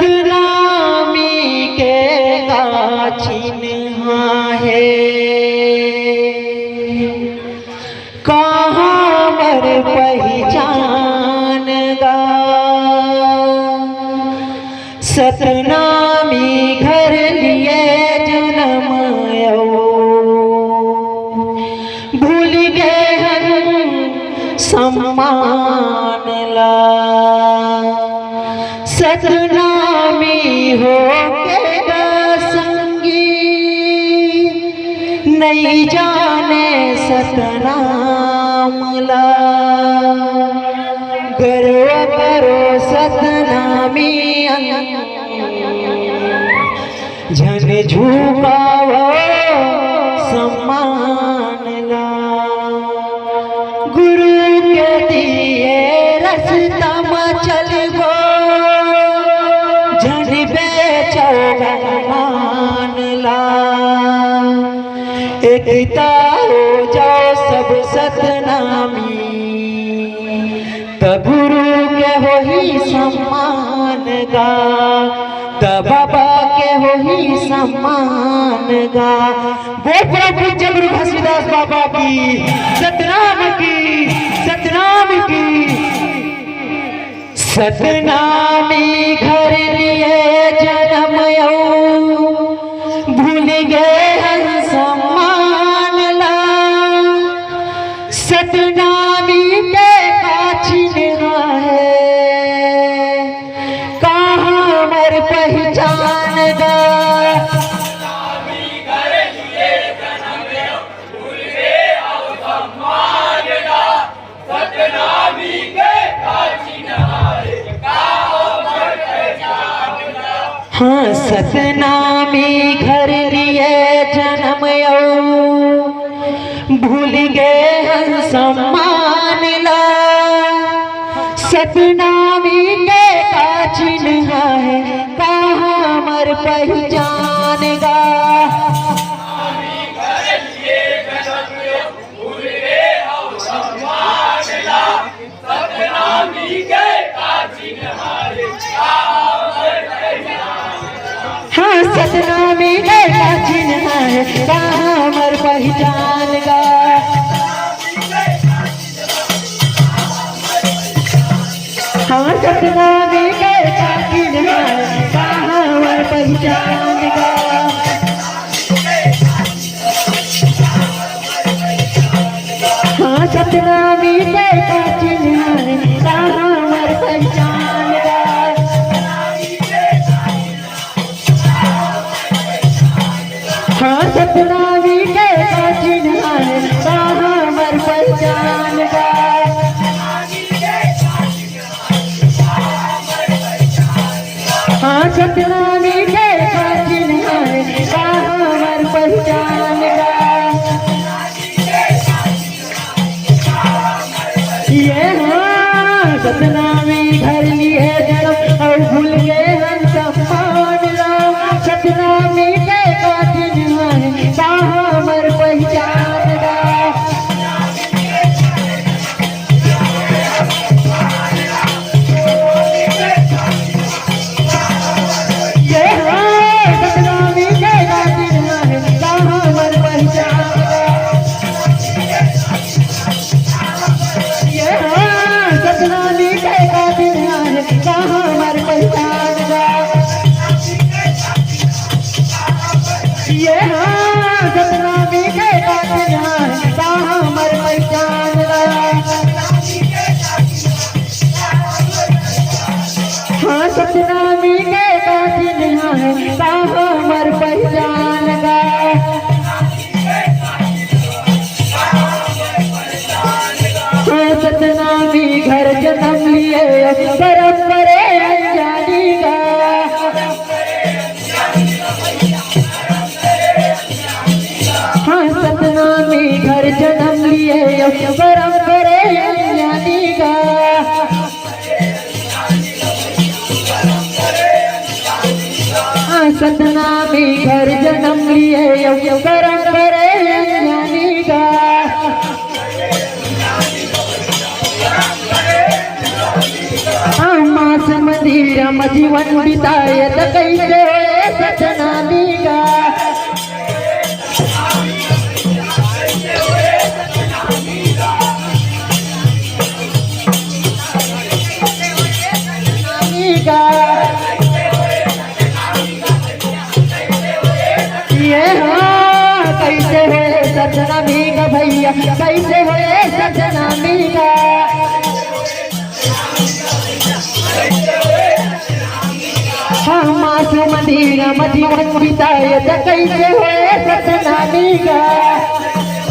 सतनामी के काछिन है कहाँ मर पहचान गा। सतनामी घर लिए जन्म भूल गए हम सम्मान ला। सतनामी हो के संगी नहीं जाने सतनाम ला। गर्व करो सतनामी झन झुकाओ सम्मान ला। गुरु के दिए रास्ता में चलबो झन बेचो मान ला। एकता हो जाओ सब सतनामी त गुरु के हो ही सम्मान गा। त बाबा के हो ही सम्मान गा। वो प्रभु गुरु घसीदास बाबा की सतनाम की सतनाम की। सतनामी घर लिए जन्म भूल गए हर सम्मान ला। सतनामी के काछिन है कहाँ मर पहचान गा। हाँ सतनामी घर लिए जन्म भूल गए हम सम्मान ला। सतनामी के काछिन है कहाँ मर पहचान गा। हाँ सतनामी के काछिन है कहाँ मर पहचान गा। हाँ सतनामी के काछिन है कहाँ मर पहचान गा। हाँ सतनामी के काछिन है कहाँ मर पहचान गा। हाँ सतनामी के काछिन है कहाँ मर पहचान गा। हाँ सतनामी के काछिन है कहाँ मर पहचान गा। ये हाँ सतनामी घर लिए जन्म और भूल गए हम सम्मान ला। सतनामी के काछिन है कहाँ मर पहचान गा। ये हाँ सतनामी के काछिन है कहाँ मर पहचान गा। ये हाँ सतनामी के काछिन है कहाँ मर पहचान गा। ये हाँ सतनामी के काछिन है कहाँ मर पहचान गा। हाँ सतनामी के काछिन है कहाँ मर पहचान गा। हाँ सतनामी घर जन्म लिए परम परे अनजानी गा। हाँ सतनामी घर जन्म लिए परम परे अनजानी गा। हाँ सतनामी घर जन्म लिए परम परे अनजानी गा। हाँ मास मंदिरम जीवन बिताए त कैसे होए सतनामी का ये हाँ कैसे है सतनामी का भैया कैसे है सतनामी का हाँ मास मंदिर जीवन बिताए त कैसे है सतनामी का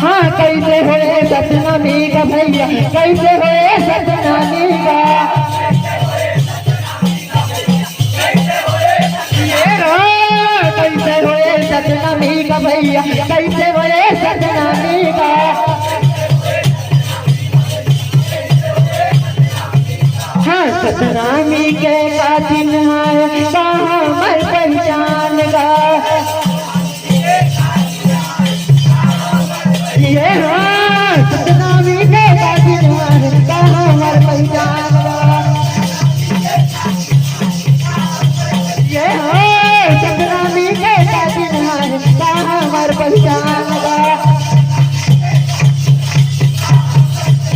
हाँ कैसे है सतनामी का भैया कैसे है सतनामी का कैसे होए सतनामी का भैया कैसे होए सतनामी का हाँ सतनामी के का चिन्ह है कहाँ मर पहचान का ये हाँ सतनामी के का चिन्ह है कहाँ मर पहचान का ये हाँ सतनामी के का चिन्ह है कहाँ मर पहचान का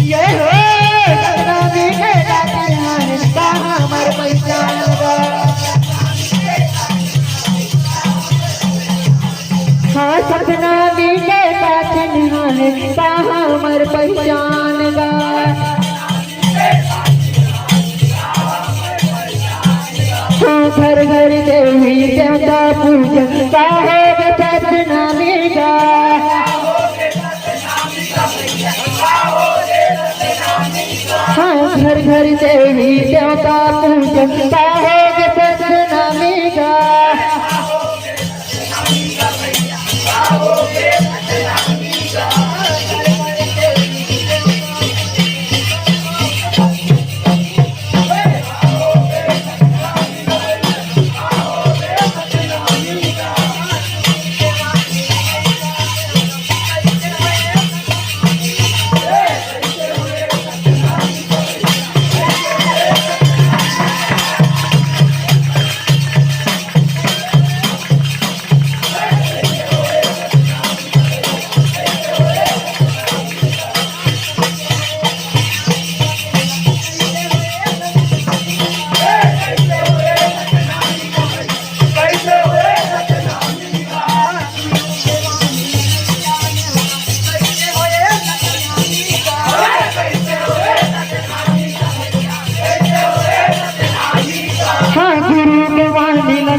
ये हाँ सतनामी के का चिन्ह है कहाँ मर पहचान का हाँ सतनामी के का चिन्ह है कहाँ मर पहचान का हाँ घर घर देवी देवता पूजन का है सतनामी का हाँ घर घर देवी देवता पूजन का है सतनामी का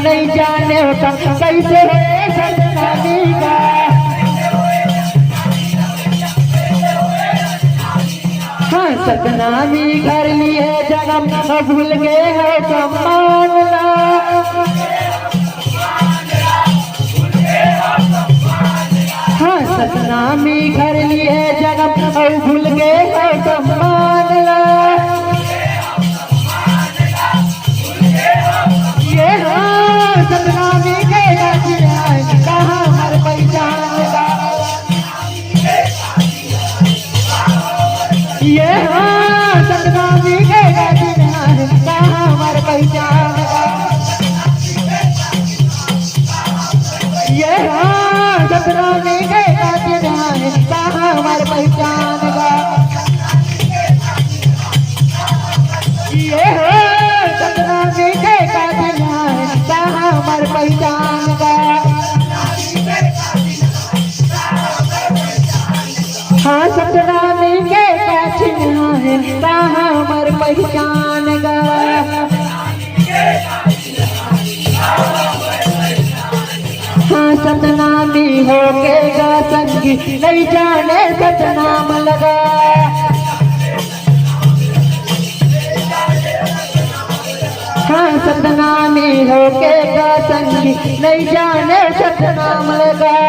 नहीं जाने होता कैसे है सतनामी का हाँ सतनामी कर लिए जन्म भूल गए हो सम्मानना हाँ सतनामी कर लिए जन्म भूल गए हो सम्मानना ये हाँ सतनामी के कहाँ मर पहचान का ये हाँ सतनामी के कहाँ मर पहचान का ये हाँ सतनामी के कहाँ मर पहचान का ये हाँ सतनामी के कहाँ मर पहचान का हाँ सतनामी के चिन्ह है कहाँ मर पहचान का हाँ सतनामी हो के गा संगी नहीं जाने सतनाम लगा हाँ सतनामी हो के गा संगी नहीं जाने सतनाम लगा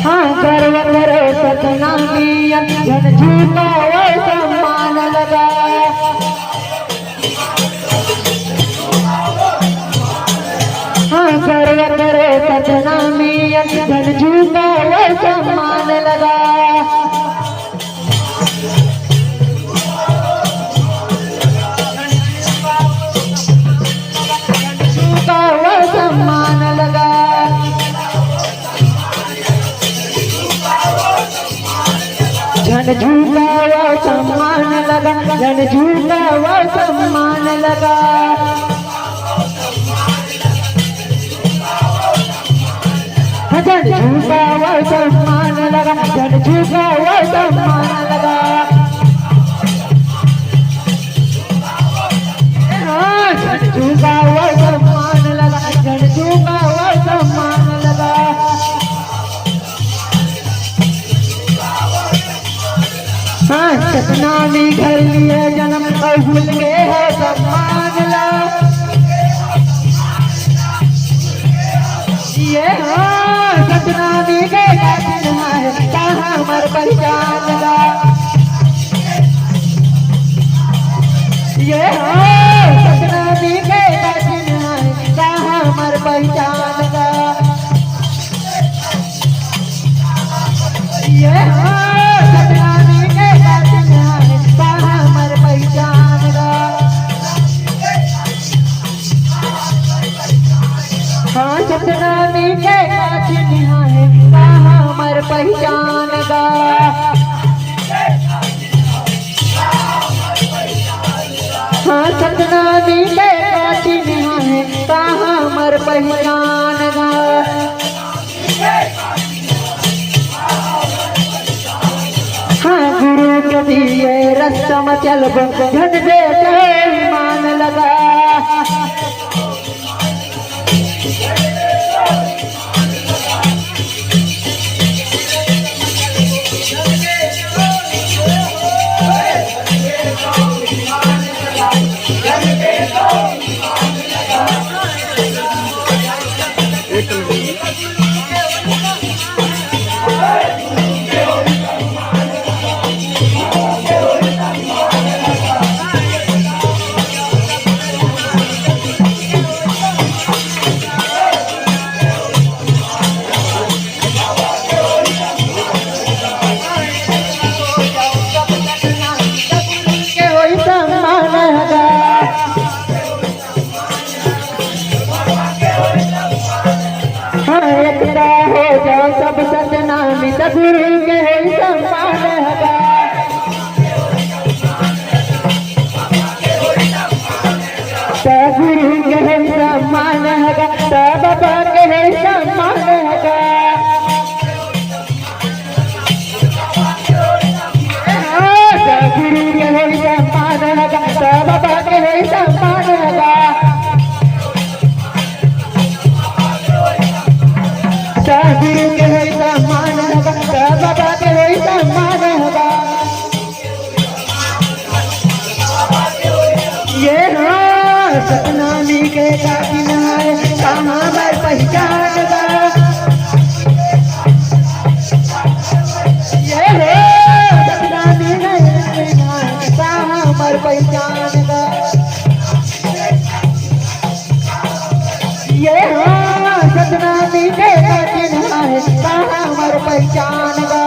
हाँ गर्व करो सतनामी जन झूठा वो सम्मान लगा। हाँ गर्व करे सतनामी जन झूठा वो सम्मान लगा। झूठा वो सम्मान लगा। जन झूठा वो सम्मान लगा। जन झूठा वो सम्मान लगा। जन झूठा वो सम्मान लगा। जन झूठा वो सम्मान लगा। जन झूठा वो सम्मान लगा। जन झूठा वो सम्मान लगा। हाँ सतनामी घर लिए जन्म और भूल गए है सम्मान ला। ये हाँ सतनामी के दिन है कहाँ मर पहचान ला। ये हाँ सतनामी के दिन है कहाँ मर पहचान ला। ये हाँ सतनामी के दिन है कहाँ मर पहचान ला। हाँ सतनामी के दिन है कहाँ मर पहचान गा। हाँ सतनामी के दिन है कहाँ मर पहचान गा। हाँ गुरु के दिए रस्म चलब झन दे मान लगा। एकता हो जाओ सब सतनामी गुरु के सम्मान हगा। गुरु के सम्मान हगा बाबा के सम्मान हगा। गुरु के सम्मान हगा बाबा के सम्मान हगा। गुरु के सम्मान होगा बाबा के सम्मान होगा। ये हाँ सतनामी के दिन है कहाँ मर पहचान गा। ये सतनामी के दिन है कहाँ मर पहचान गा। ये हाँ सतनामी के दिन है कहाँ मर पहचान गा।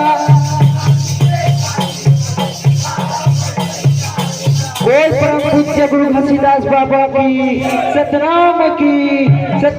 बोल परम पूज्य गुरु घसीदास बाबा की सतनाम की।